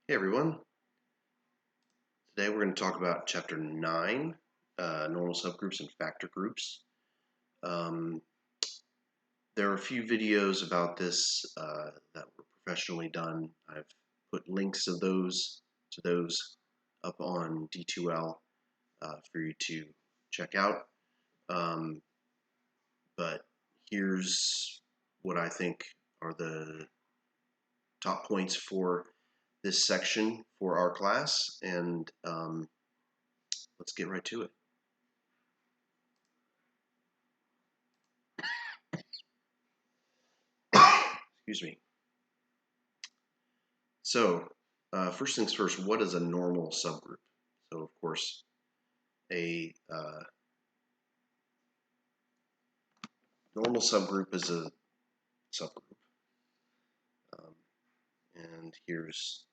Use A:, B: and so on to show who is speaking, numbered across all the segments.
A: Hey everyone, today we're going to talk about Chapter 9, Normal Subgroups and Factor Groups. Um, there are a few videos about this that were professionally done. I've put links of those to those up on D2L for you to check out. But here's what I think are the top points for this section for our class, and let's get right to it. Excuse me. So, first things first, what is a normal subgroup? So, of course, a normal subgroup is a subgroup. And here's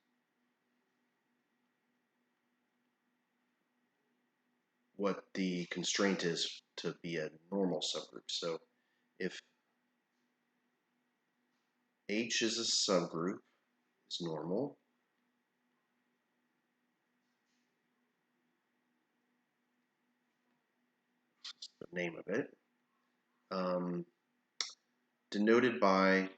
A: what the constraint is to be a normal subgroup. So, if H is a subgroup, it's normal. The name of it. Denoted by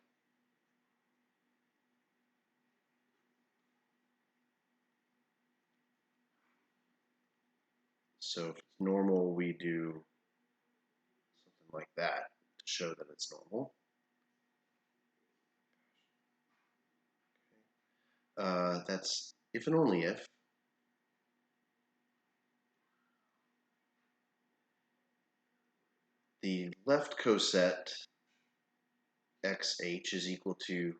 A: so if it's normal, we do something like that to show that it's normal. That's if and only if the left coset xh is equal to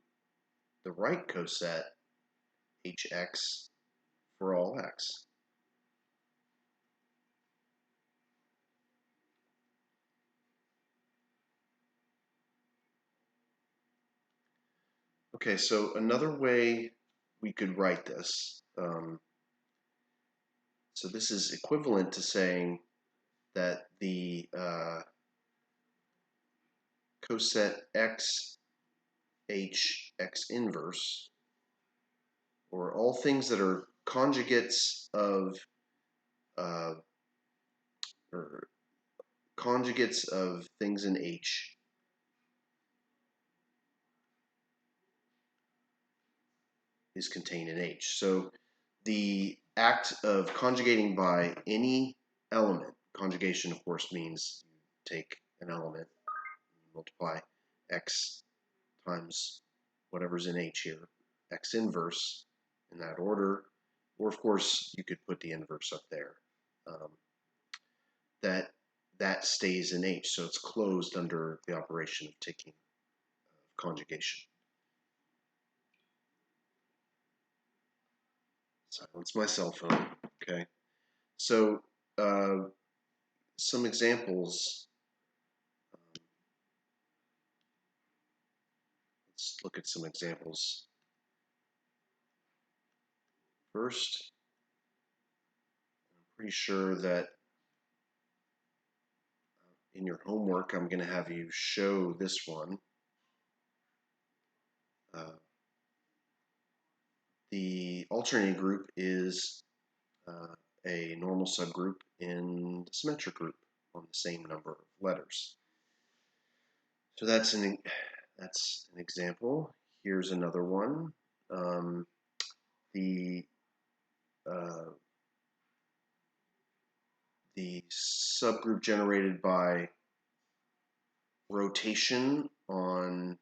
A: the right coset hx for all x. Okay, so another way we could write this, so this is equivalent to saying that the coset x h x inverse, or all things that are conjugates of or conjugates of things in H, is contained in H. So the act of conjugating by any element, conjugation of course means you take an element, multiply x times whatever's in H here, x inverse in that order, or of course you could put the inverse up there. That stays in H, so it's closed under the operation of taking conjugation. Silence my cell phone. Okay, so some examples. Let's look at some examples. First, I'm pretty sure that in your homework, I'm going to have you show this one. The alternating group is a normal subgroup in the symmetric group on the same number of letters. So that's an example. Here's another one. The subgroup generated by rotation on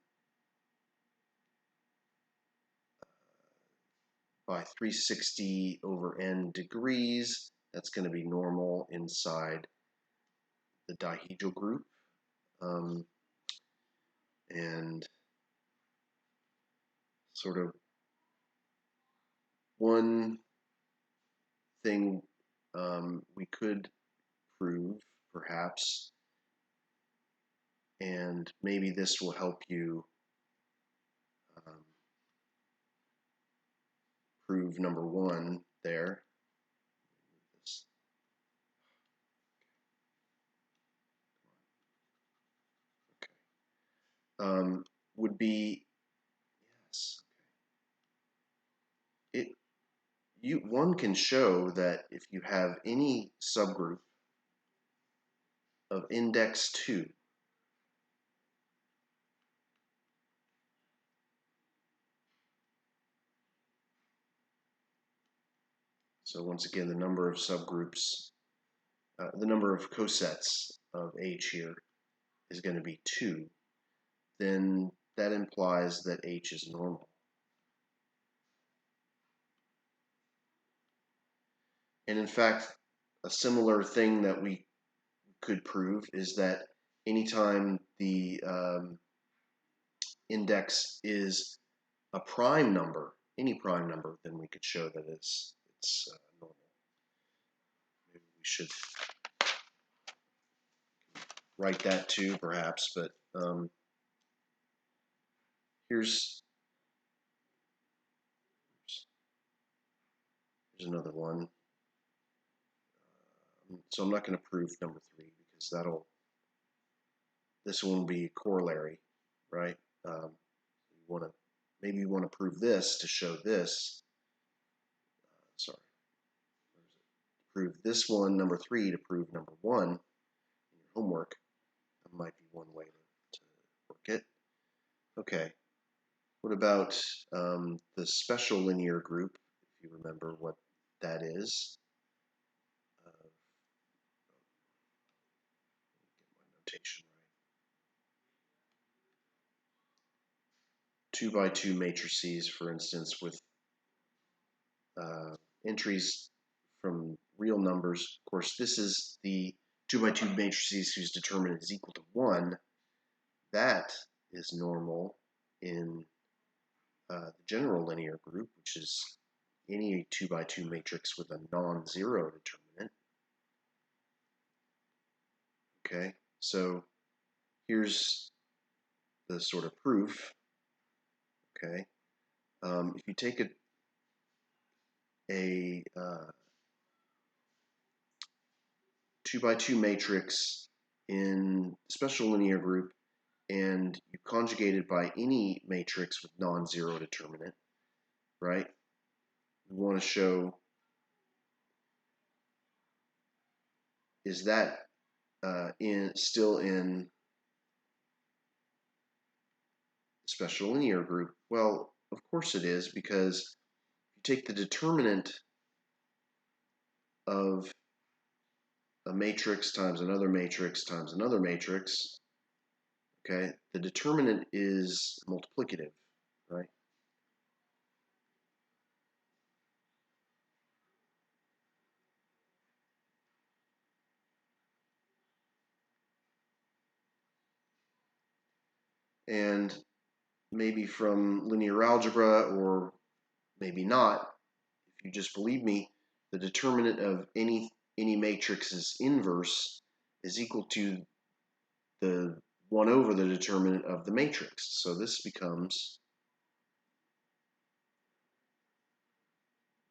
A: by 360 over n degrees. That's going to be normal inside the dihedral group. And sort of one thing we could prove, perhaps, and maybe this will help you prove number one there. Okay. Would be, yes, okay. one can show that if you have any subgroup of index 2, so once again, the number of subgroups, the number of cosets of H here is going to be 2, then that implies that H is normal. And in fact, a similar thing that we could prove is that anytime the index is a prime number, any prime number, then we could show that it's normal. Maybe we should write that too, perhaps, but here's another one. So I'm not going to prove number 3 because this one will be corollary, right? Maybe you want to prove this to show this. Sorry. Prove this one, number 3, to prove number 1 in your homework. That might be one way to work it. Okay. What about the special linear group, if you remember what that is? Get my notation right. 2 by 2 matrices, for instance, with entries from real numbers. Of course, this is the 2 by 2 matrices whose determinant is equal to 1. That is normal in the general linear group, which is any 2 by 2 matrix with a non-zero determinant. Okay, so here's the sort of proof. Okay, if you take a 2 by 2 matrix in special linear group and you conjugate it by any matrix with non-zero determinant, right? We want to show, is that still in special linear group? Well, of course it is, because you take the determinant of a matrix times another matrix times another matrix, okay, the determinant is multiplicative, right? And maybe from linear algebra, or maybe not, if you just believe me, the determinant of any matrix's inverse is equal to the 1 over the determinant of the matrix. So this becomes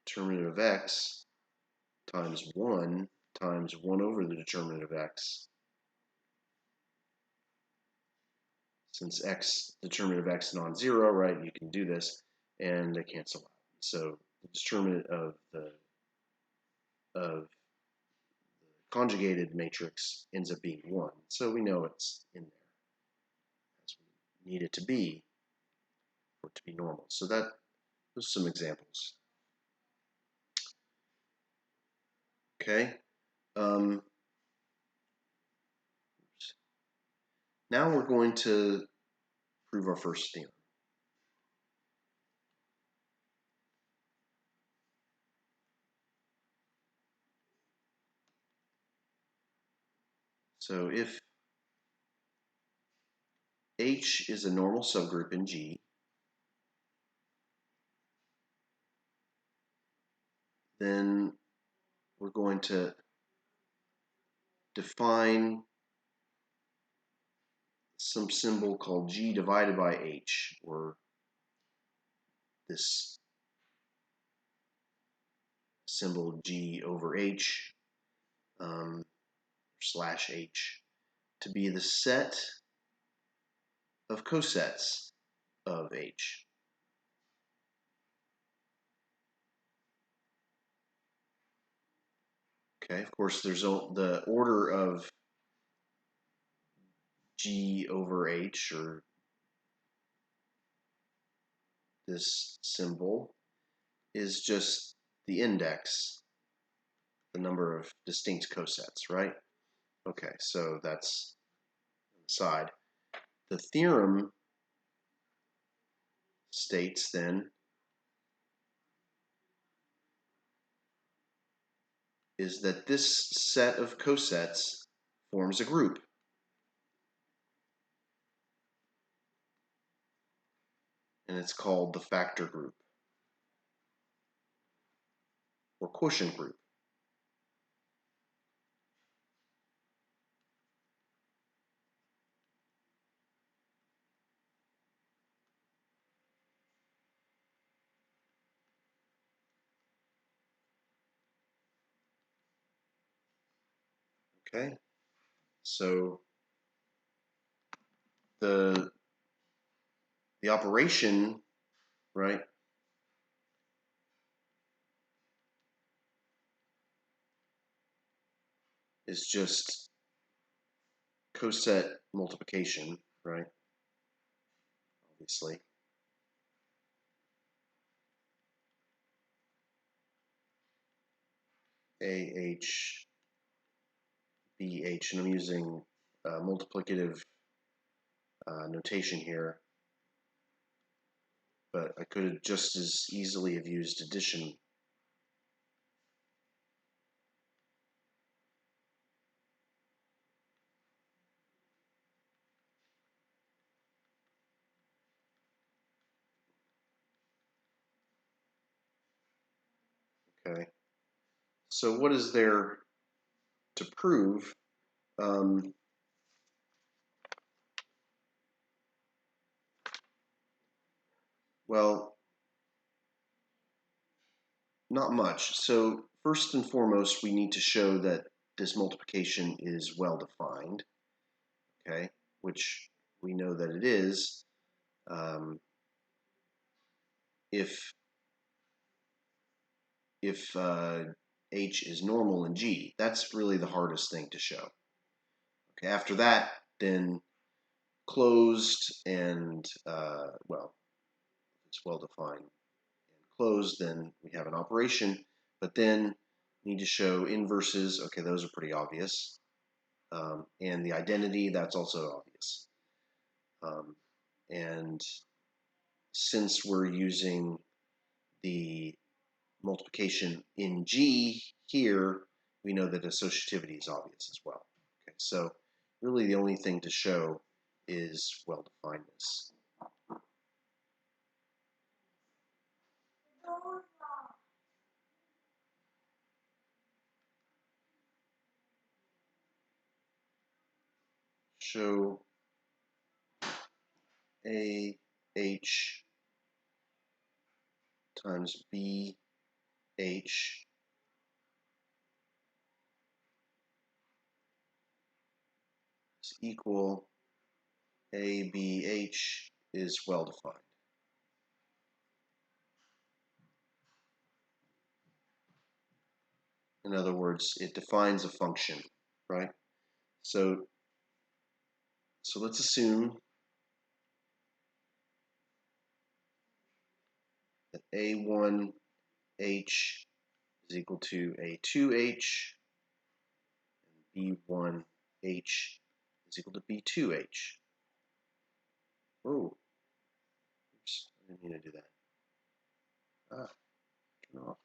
A: determinant of x times 1 times 1 over the determinant of x. Since determinant of x non-zero, right, you can do this, and they cancel out. So the determinant of the conjugated matrix ends up being 1. So we know it's in there as we need it to be for it to be normal. So those are some examples. Okay. Now we're going to prove our first theorem. So if H is a normal subgroup in G, then we're going to define some symbol called G divided by H, or this symbol G over H, slash H, to be the set of cosets of H. Okay, of course, there's the order of G over H, or this symbol, is just the index, the number of distinct cosets, right? Okay, so that's the side. The theorem states then is that this set of cosets forms a group. And it's called the factor group or quotient group. Okay, so the operation, right, is just coset multiplication, right? Obviously. AH, BH, and I'm using multiplicative notation here, but I could have just as easily have used addition. Okay, so what is there to prove? Well, not much. So first and foremost, we need to show that this multiplication is well defined, okay, which we know that it is. If H is normal in G, that's really the hardest thing to show. Okay, after that, then closed and well, it's well defined and closed, then we have an operation, but then we need to show inverses. Okay, those are pretty obvious. And the identity, that's also obvious. And since we're using the multiplication in G here, we know that associativity is obvious as well. Okay, so really the only thing to show is well-definedness. Show AH times BH is equal ABH is well-defined. In other words, it defines a function, right? So let's assume that A1H is equal to A2H, and B1H is equal to B2H. Oh, oops, I didn't mean to do that. Turn off.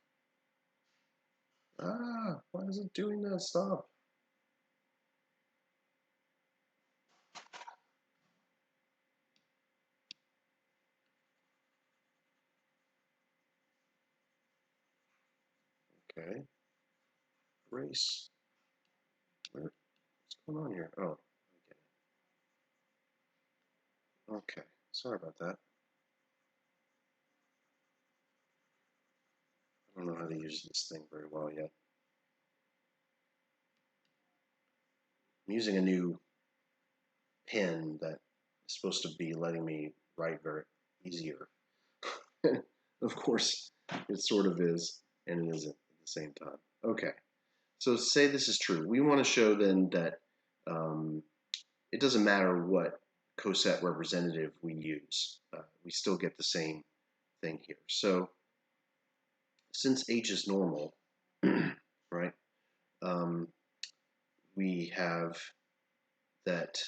A: Why is it doing that? Stop. Okay. Erase. What's going on here? Oh, okay. Sorry about that. I don't know how to use this thing very well yet. I'm using a new pen that is supposed to be letting me write very easier. Of course, it sort of is, and it isn't at the same time. Okay, So say this is true. We want to show then that it doesn't matter what coset representative we use. We still get the same thing here. So since H is normal, right, we have that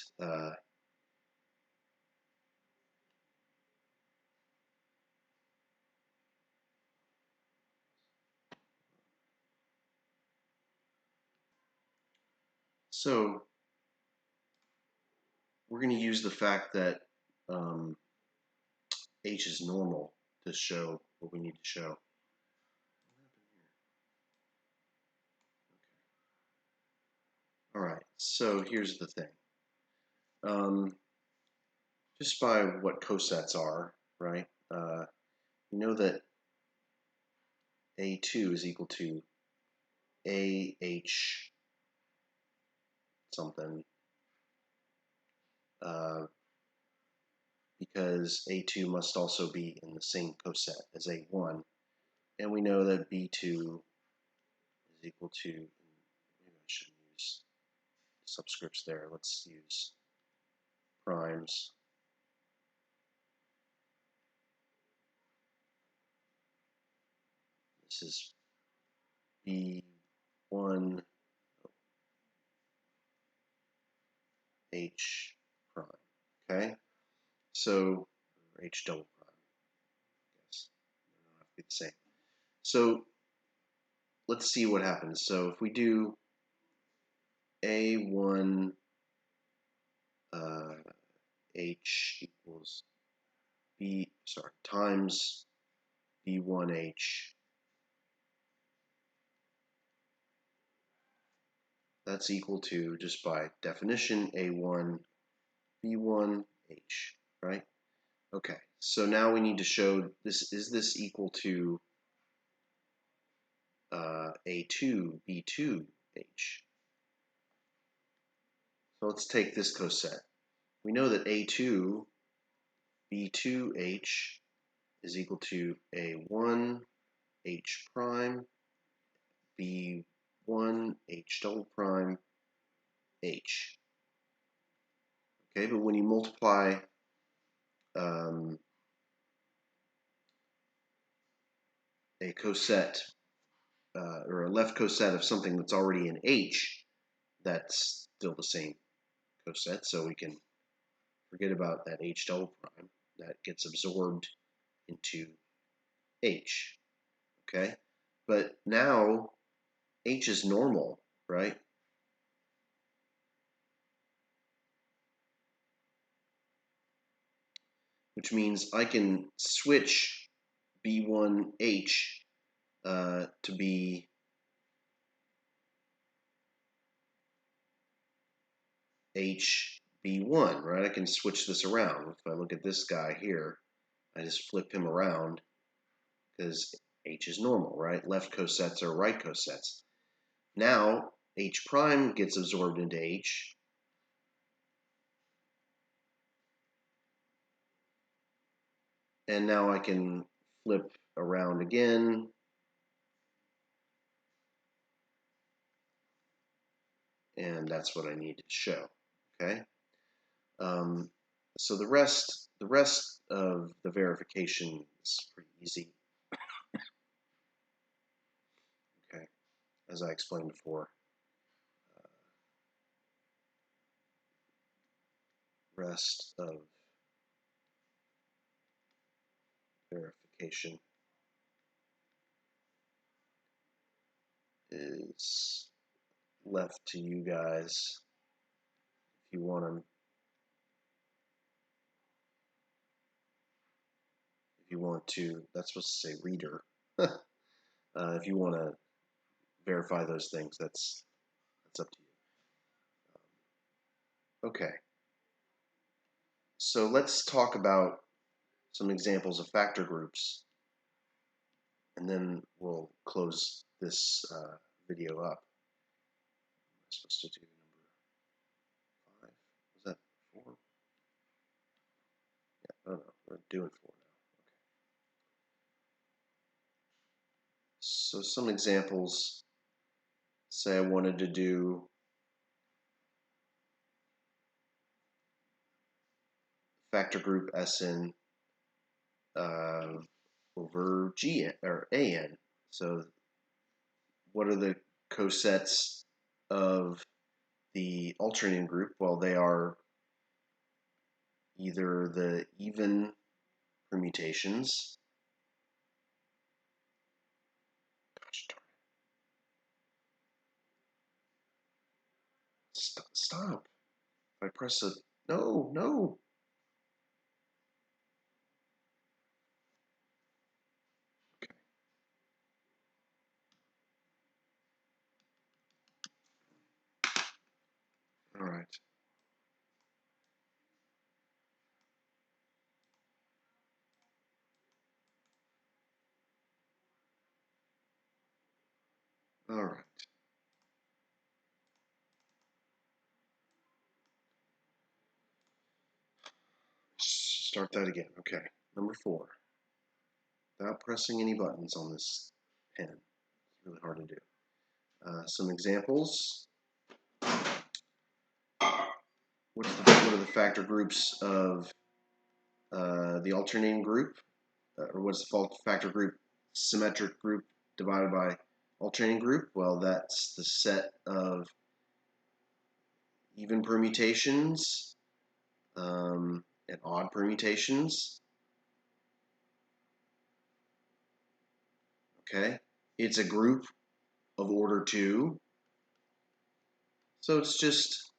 A: so we're going to use the fact that H is normal to show what we need to show. All right, so here's the thing. Just by what cosets are, right? We know that A2 is equal to AH something because A2 must also be in the same coset as A1, and we know that B2 is equal to, maybe I shouldn't use subscripts there, let's use primes. This is B1 H prime, okay? So, H double prime, I guess. They don't have to be the same. So, let's see what happens. So, if we do A1 H equals times B1H, that's equal to, just by definition, A1 B1H, right? Okay, so now we need to show this, is this equal to A2 B2H? So let's take this coset. We know that A2 B2H is equal to A1 H prime B1 H double prime H. Okay, but when you multiply a coset or a left coset of something that's already in H, that's still the same coset, so we can forget about that H double prime. That gets absorbed into H. Okay, but now H is normal, right? Which means I can switch B1H to be HB1, right? I can switch this around. If I look at this guy here, I just flip him around because H is normal, right? Left cosets are right cosets. Now H prime gets absorbed into H. And now I can flip around again. And that's what I need to show, okay? So the rest of the verification is pretty easy, okay? As I explained before. Rest of verification is left to you guys if you want to. If you want to, that's supposed to say reader. If you want to verify those things, that's up to you. Okay. So let's talk about some examples of factor groups, and then we'll close this video up. I'm supposed to do number 5. Was that 4? Yeah, oh no, we're doing 4 now. Okay. So some examples. say I wanted to do factor group Sn over Gn or An. So what are the cosets of the alternating group? Well, they are either the even permutations. Gosh darn it. Stop. If I press a no. Okay. All right. All right. Start that again. Okay. Number 4. Without pressing any buttons on this pen. It's really hard to do. Some examples. What are the factor groups of the alternating group? Or what's the factor group, symmetric group divided by alternating group? Well, that's the set of even permutations and odd permutations. Okay, it's a group of order 2, so it's just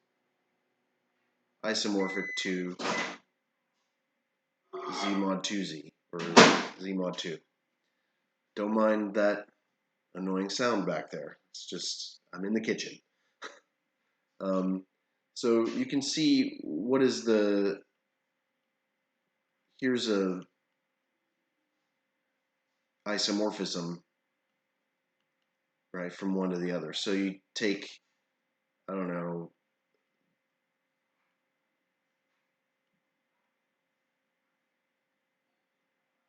A: isomorphic to Z mod 2Z or Z mod 2. Don't mind that annoying sound back there. It's just I'm in the kitchen. So you can see what is here's a isomorphism, right, from one to the other. So you take, I don't know,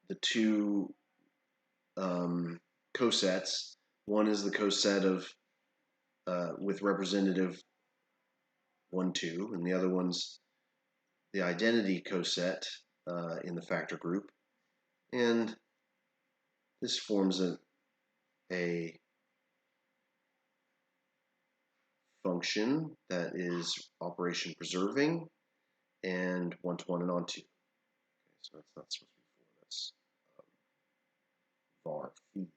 A: the two cosets. One is the coset of with representative 1, 2, and the other one's the identity coset in the factor group. And this forms a function that is operation preserving and 1-to-1 and onto. Okay, so that's not supposed to be 4. That's var phi.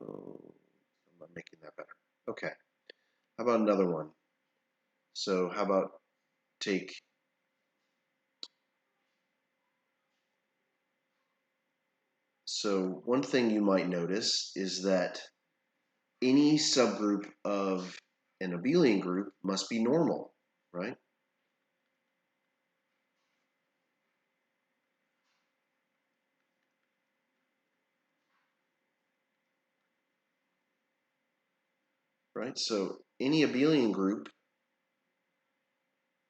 A: Oh, I'm not making that better. Okay. How about another one? So how about take so one thing you might notice is that any subgroup of an abelian group must be normal, right? Right? So any abelian group,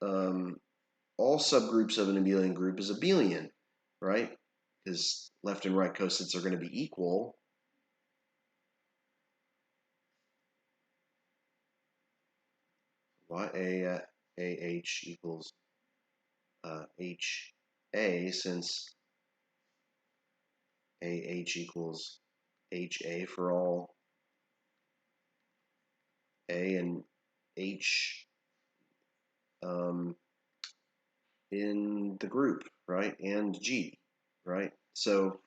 A: all subgroups of an abelian group is abelian, right? Because left and right cosets are going to be equal. A h equals h a, since AH equals HA for all A and H in the group, right? And G, right? So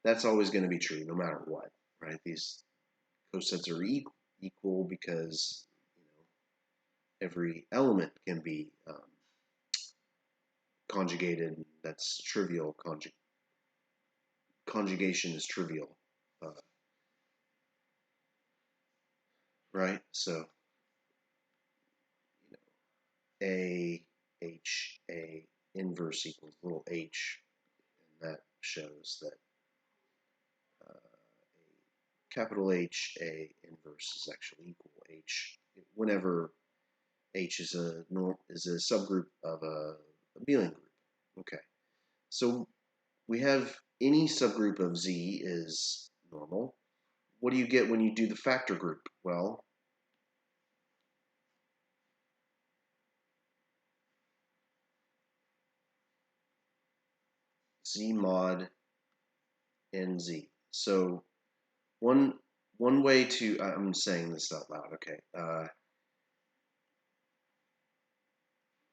A: that's always going to be true no matter what, right? These cosets are equal because every element can be conjugated. That's trivial. Conjugation is trivial, right? So A, H, A inverse equals little h, and that shows that capital H, A inverse is actually equal H whenever H is a subgroup of a abelian group. Okay, so we have any subgroup of Z is normal. what do you get when you do the factor group? Well, Z mod NZ. So one way to, I'm saying this out loud, okay.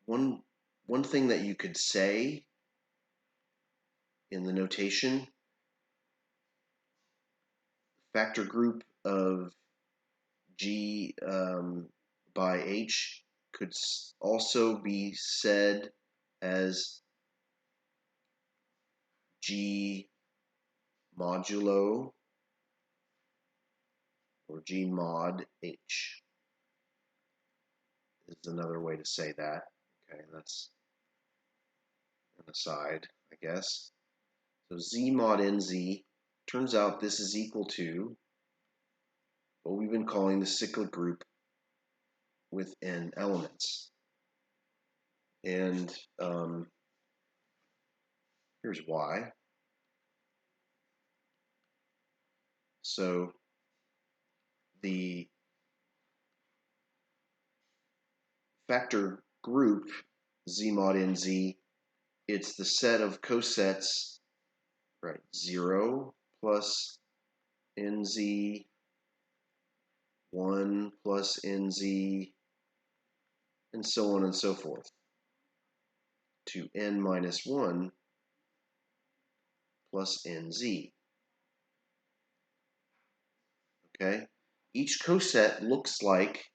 A: One thing that you could say in the notation, factor group of G by H could also be said as G modulo or G mod H is another way to say that. Okay, that's an aside, I guess. So Z mod NZ, turns out this is equal to what we've been calling the cyclic group with n elements. And here's why. So the factor group Z mod NZ, it's the set of cosets, right? 0 plus NZ, 1 plus NZ, and so on and so forth, to n minus 1 plus NZ. Okay? Each coset looks like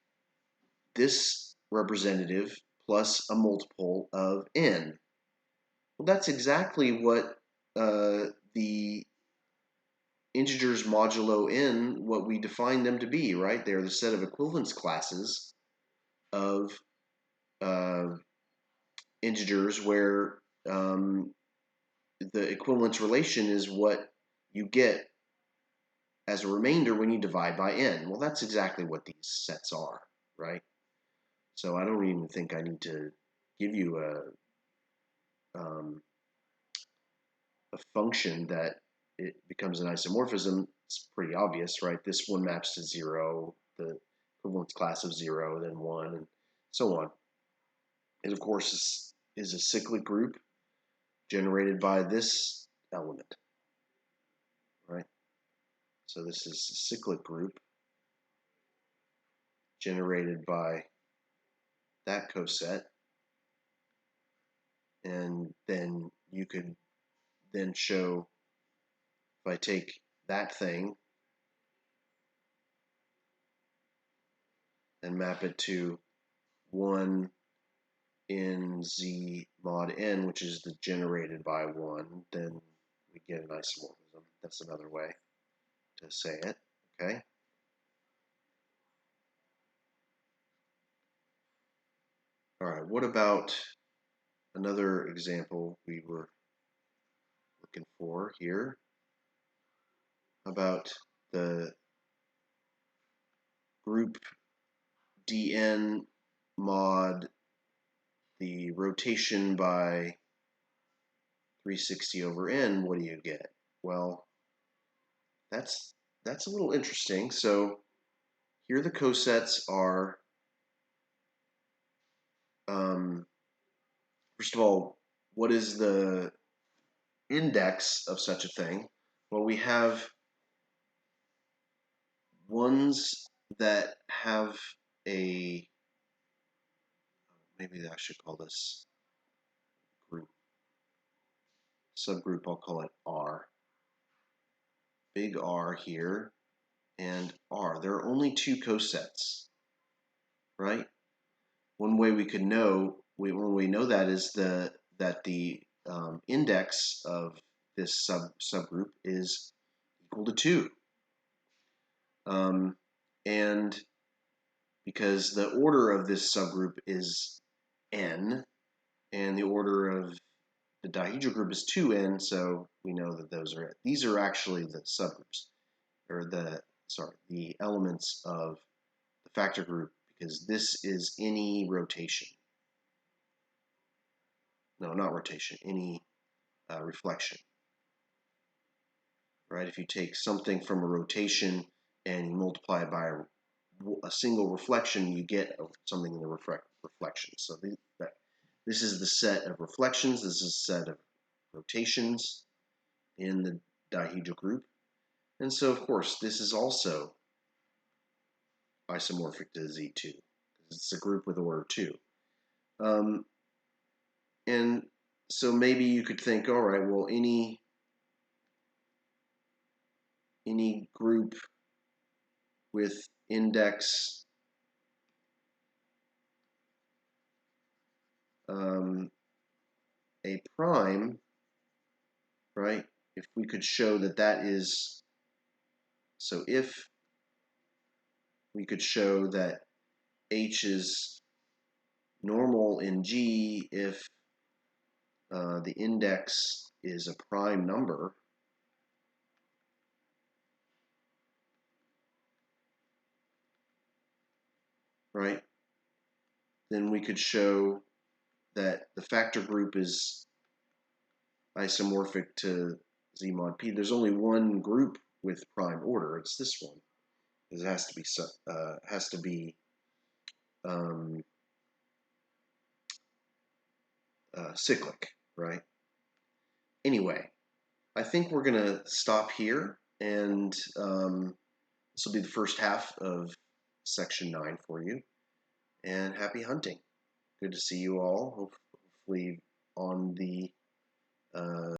A: this representative plus a multiple of n. Well, that's exactly what the integers modulo n, what we define them to be, right? They're the set of equivalence classes of integers where the equivalence relation is what you get as a remainder when you divide by n. Well, that's exactly what these sets are, right? So I don't even think I need to give you a function that it becomes an isomorphism. It's pretty obvious, right? This one maps to 0, the equivalence class of 0, then 1, and so on. And of course, is a cyclic group generated by this element, right? So this is a cyclic group generated by that coset. And then you could then show, if I take that thing and map it to 1 in Z mod n, which is the generated by 1, then we get an isomorphism. That's another way to say it, okay? All right, what about another example we were looking for here about the group dn mod the rotation by 360 over n. What do you get? Well, that's a little interesting. So here the cosets are, first of all, what is the index of such a thing? Well, we have ones that have a, maybe I should call this group, subgroup, I'll call it R. Big R here, and R. There are only two cosets, right? One way we could know, when we know that is that the index of this subgroup is equal to 2. And because the order of this subgroup is n, and the order of the dihedral group is 2n, so we know that those are it. These are actually the subgroups, or the elements of the factor group, because this is any rotation. No, not rotation, any reflection. Right? If you take something from a rotation and you multiply it by a single reflection, you get something in the reflection. So this is the set of reflections. This is a set of rotations in the dihedral group. And so, of course, this is also isomorphic to Z2. It's a group with order 2. And so maybe you could think, all right, well, any group with index a prime, right? If we could show that that is, so if we could show that H is normal in G if the index is a prime number, right? Then we could show that the factor group is isomorphic to Z mod P. There's only one group with prime order. It's this one. It has to be cyclic, right? Anyway, I think we're going to stop here, and this will be the first half of section 9 for you. And happy hunting. Good to see you all, hopefully on the